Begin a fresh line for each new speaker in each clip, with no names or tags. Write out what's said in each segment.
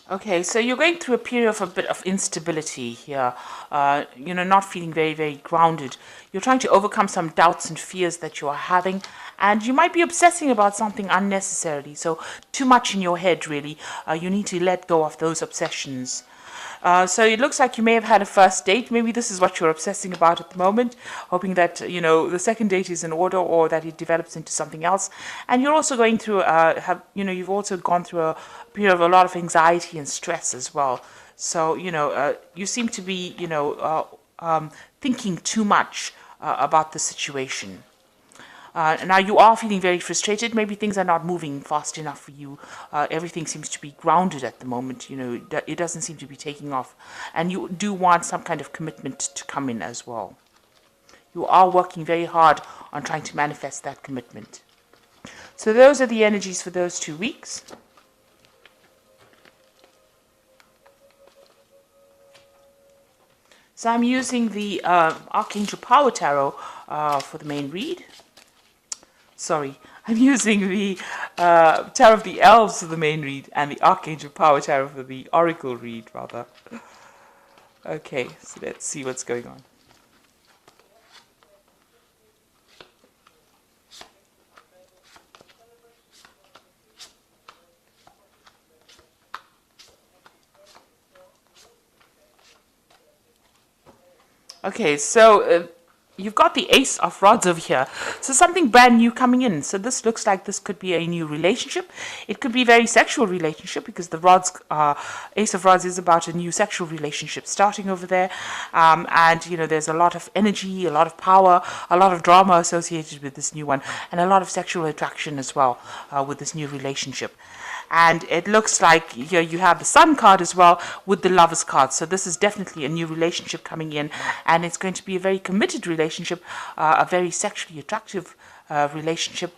Okay, so you're going through a period of a bit of instability here, not feeling very, very grounded. You're trying to overcome some doubts and fears that you are having, and you might be obsessing about something unnecessarily. So, too much in your head, really. You need to let go of those obsessions. So it looks like you may have had a first date. Maybe this is what you're obsessing about at the moment, hoping that the second date is in order or that it develops into something else. And you're also going through you've also gone through a period of a lot of anxiety and stress as well. So you seem to be thinking too much about the situation. Now you are feeling very frustrated. Maybe things are not moving fast enough for you. Everything seems to be grounded at the moment. It doesn't seem to be taking off, and you do want some kind of commitment to come in as well. You are working very hard on trying to manifest that commitment. So those are the energies for those 2 weeks. So I'm using the Archangel Power Tarot for the main read. Sorry, I'm using the Tarot of the Elves for the main read and the Archangel Power Tarot for the Oracle read, rather. Okay, so let's see what's going on. Okay, so you've got the Ace of Rods over here. So something brand new coming in. So this looks like this could be a new relationship. It could be a very sexual relationship because the Rods, Ace of Rods is about a new sexual relationship starting over there. And there's a lot of energy, a lot of power, a lot of drama associated with this new one, and a lot of sexual attraction as well with this new relationship. And it looks like here you have the Sun card as well with the Lovers card. So this is definitely a new relationship coming in, and it's going to be a very committed relationship, a very sexually attractive relationship.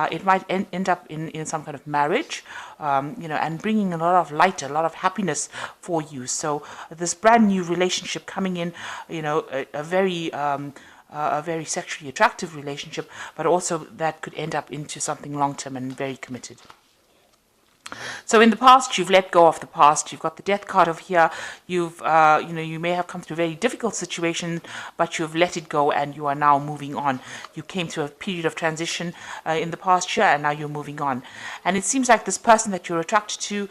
It might end up in some kind of marriage, and bringing a lot of light, a lot of happiness for you. So this brand new relationship coming in, a very sexually attractive relationship, but also that could end up into something long-term and very committed. So in the past, you've let go of the past. You've got the Death card over here. You may have come through a very difficult situation, but you've let it go and you are now moving on. You came through a period of transition in the past year, and now you're moving on. And it seems like this person that you're attracted to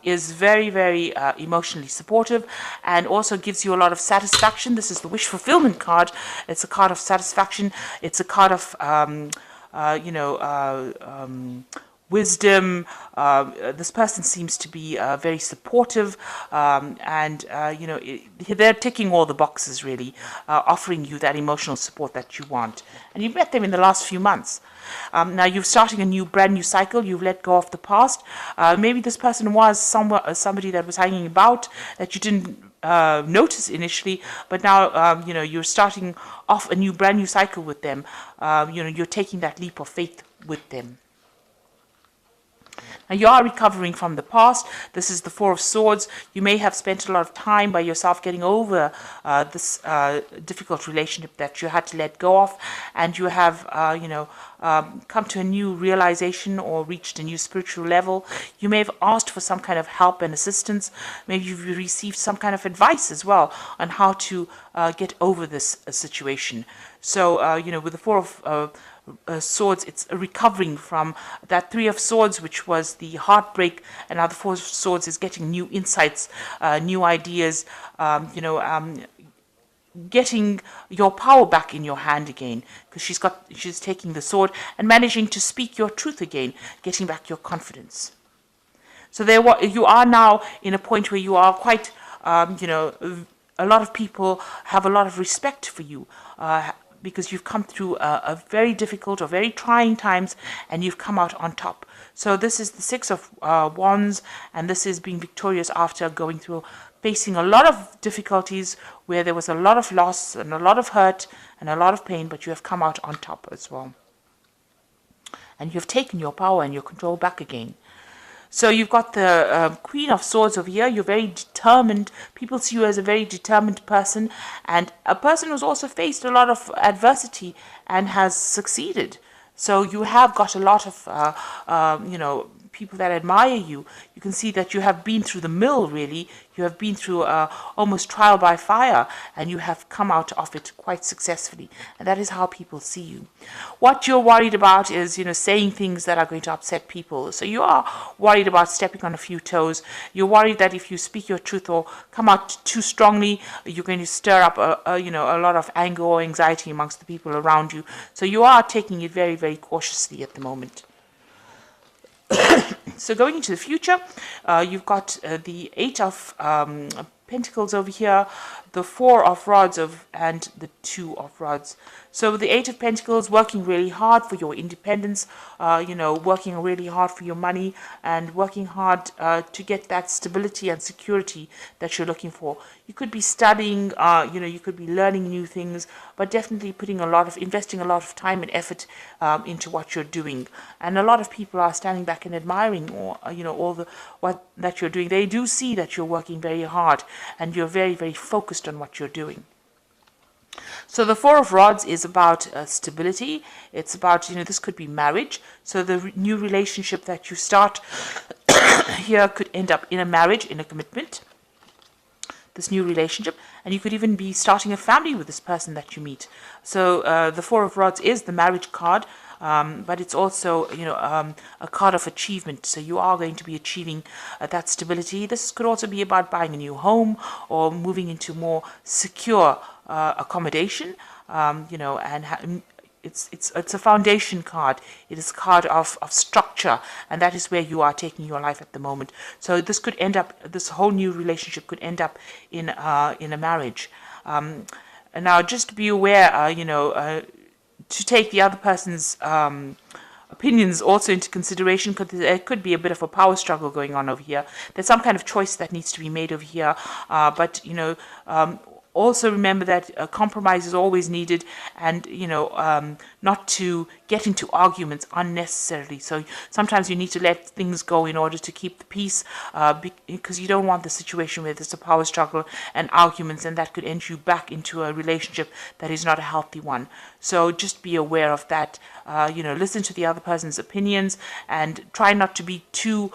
is very, very emotionally supportive and also gives you a lot of satisfaction. This is the Wish Fulfillment card. It's a card of satisfaction. It's a card of, wisdom. This person seems to be very supportive, and they're ticking all the boxes really, offering you that emotional support that you want. And you've met them in the last few months. Now you're starting a brand new cycle. You've let go of the past. Maybe this person was somebody that was hanging about that you didn't notice initially, but now you're starting off a brand new cycle with them. You're taking that leap of faith with them. Now you are recovering from the past. This is the Four of Swords. You may have spent a lot of time by yourself getting over this difficult relationship that you had to let go of, and you have, come to a new realization or reached a new spiritual level. You may have asked for some kind of help and assistance. Maybe you've received some kind of advice as well on how to get over this situation. So, with the Four of Swords, it's recovering from that Three of Swords, which was the heartbreak, and now the Four of Swords is getting new insights, new ideas, getting your power back in your hand again, because she's taking the sword and managing to speak your truth again, getting back your confidence. So you are now in a point where you are quite, a lot of people have a lot of respect for you, because you've come through a very difficult or very trying times, and you've come out on top. So this is the Six of Wands, and this is being victorious after facing a lot of difficulties where there was a lot of loss and a lot of hurt and a lot of pain, but you have come out on top as well. And you've taken your power and your control back again. So you've got the Queen of Swords over here. You're very determined. People see you as a very determined person, and a person who's also faced a lot of adversity and has succeeded. So you have got a lot of, people that admire you. You can see that you have been through the mill, really. You have been through almost trial by fire, and you have come out of it quite successfully. And that is how people see you. What you're worried about is, saying things that are going to upset people. So you are worried about stepping on a few toes. You're worried that if you speak your truth or come out too strongly, you're going to stir up a lot of anger or anxiety amongst the people around you. So you are taking it very, very cautiously at the moment. So going into the future, you've got the Eight of Pentacles over here, the Four of Rods and the Two of Rods. So the Eight of Pentacles, working really hard for your independence, working really hard for your money, and working hard to get that stability and security that you're looking for. You could be studying, you could be learning new things, but definitely investing a lot of time and effort into what you're doing. And a lot of people are standing back and admiring, what that you're doing. They do see that you're working very hard and you're very, very focused on what you're doing. So the Four of Rods is about stability. It's about, this could be marriage. So the new relationship that you start here could end up in a marriage, in a commitment, this new relationship. And you could even be starting a family with this person that you meet. So the Four of Rods is the marriage card. But it's also, a card of achievement. So you are going to be achieving that stability. This could also be about buying a new home or moving into more secure accommodation. And it's a foundation card. It is a card of structure, and that is where you are taking your life at the moment. So this could end up, this whole new relationship could end up in a marriage. And now, just be aware, to take the other person's opinions also into consideration, because there could be a bit of a power struggle going on over here. There's some kind of choice that needs to be made over here, but also remember that a compromise is always needed, and not to get into arguments unnecessarily. So sometimes you need to let things go in order to keep the peace, because you don't want the situation where there's a power struggle and arguments, and that could end you back into a relationship that is not a healthy one. So just be aware of that. Listen to the other person's opinions and try not to be too,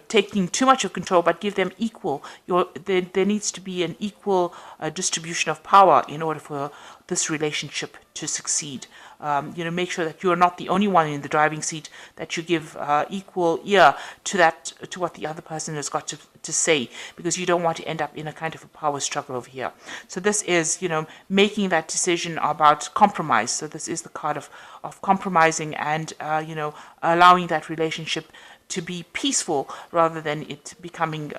taking too much of control, but give them equal. There needs to be an equal distribution of power in order for this relationship to succeed. Make sure that you are not the only one in the driving seat, that you give equal ear to what the other person has got to say, because you don't want to end up in a kind of a power struggle over here. So this is, making that decision about compromise. So this is the card of compromising and, allowing that relationship to be peaceful rather than it becoming,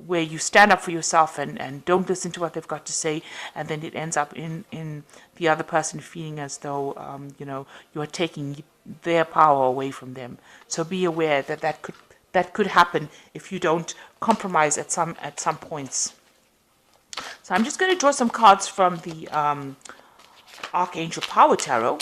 where you stand up for yourself and don't listen to what they've got to say, and then it ends up in the other person feeling as though, you are taking their power away from them. So be aware that could happen if you don't compromise at some points. So I'm just going to draw some cards from the Archangel Power Tarot.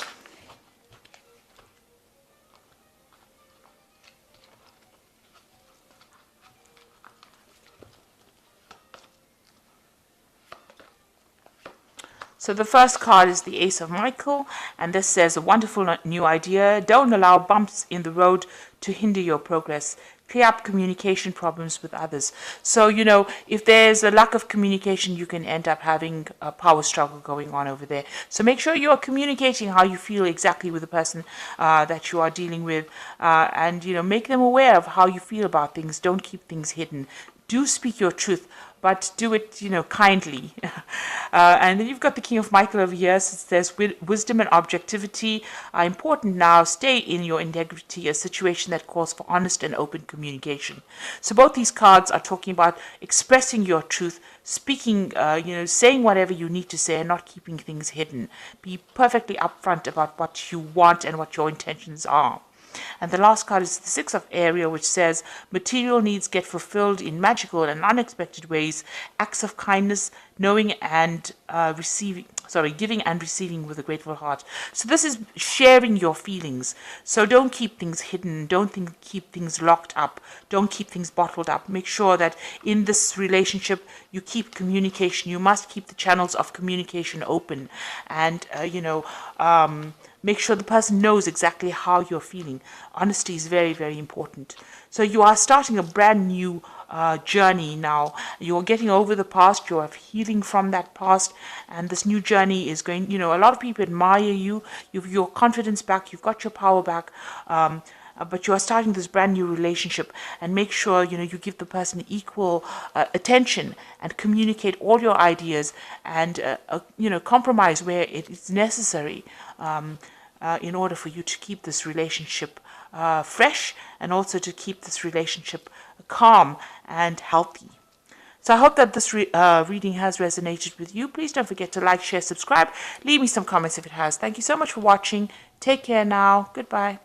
So the first card is the Ace of Michael, and this says, a wonderful new idea. Don't allow bumps in the road to hinder your progress. Clear up communication problems with others. So, if there's a lack of communication, you can end up having a power struggle going on over there. So make sure you are communicating how you feel exactly with the person that you are dealing with, and, make them aware of how you feel about things. Don't keep things hidden. Do speak your truth, but do it, kindly. And then you've got the King of Michael over here. So it says, wisdom and objectivity are important now. Stay in your integrity, a situation that calls for honest and open communication. So both these cards are talking about expressing your truth, speaking, saying whatever you need to say and not keeping things hidden. Be perfectly upfront about what you want and what your intentions are. And the last card is the Six of Aria, which says, material needs get fulfilled in magical and unexpected ways. Acts of kindness, knowing and giving and receiving with a grateful heart. So this is sharing your feelings. So don't keep things hidden. Don't keep things locked up. Don't keep things bottled up. Make sure that in this relationship you keep communication. You must keep the channels of communication open, and make sure the person knows exactly how you're feeling. Honesty is very, very important. So you are starting a brand new journey now. You're getting over the past, you're healing from that past, and this new journey is going, a lot of people admire you. You've your confidence back, you've got your power back. But you are starting this brand new relationship, and make sure you give the person equal attention and communicate all your ideas, and compromise where it is necessary, in order for you to keep this relationship fresh, and also to keep this relationship calm and healthy. So I hope that this reading has resonated with you. Please don't forget to like, share, subscribe. Leave me some comments if it has. Thank you so much for watching. Take care now. Goodbye.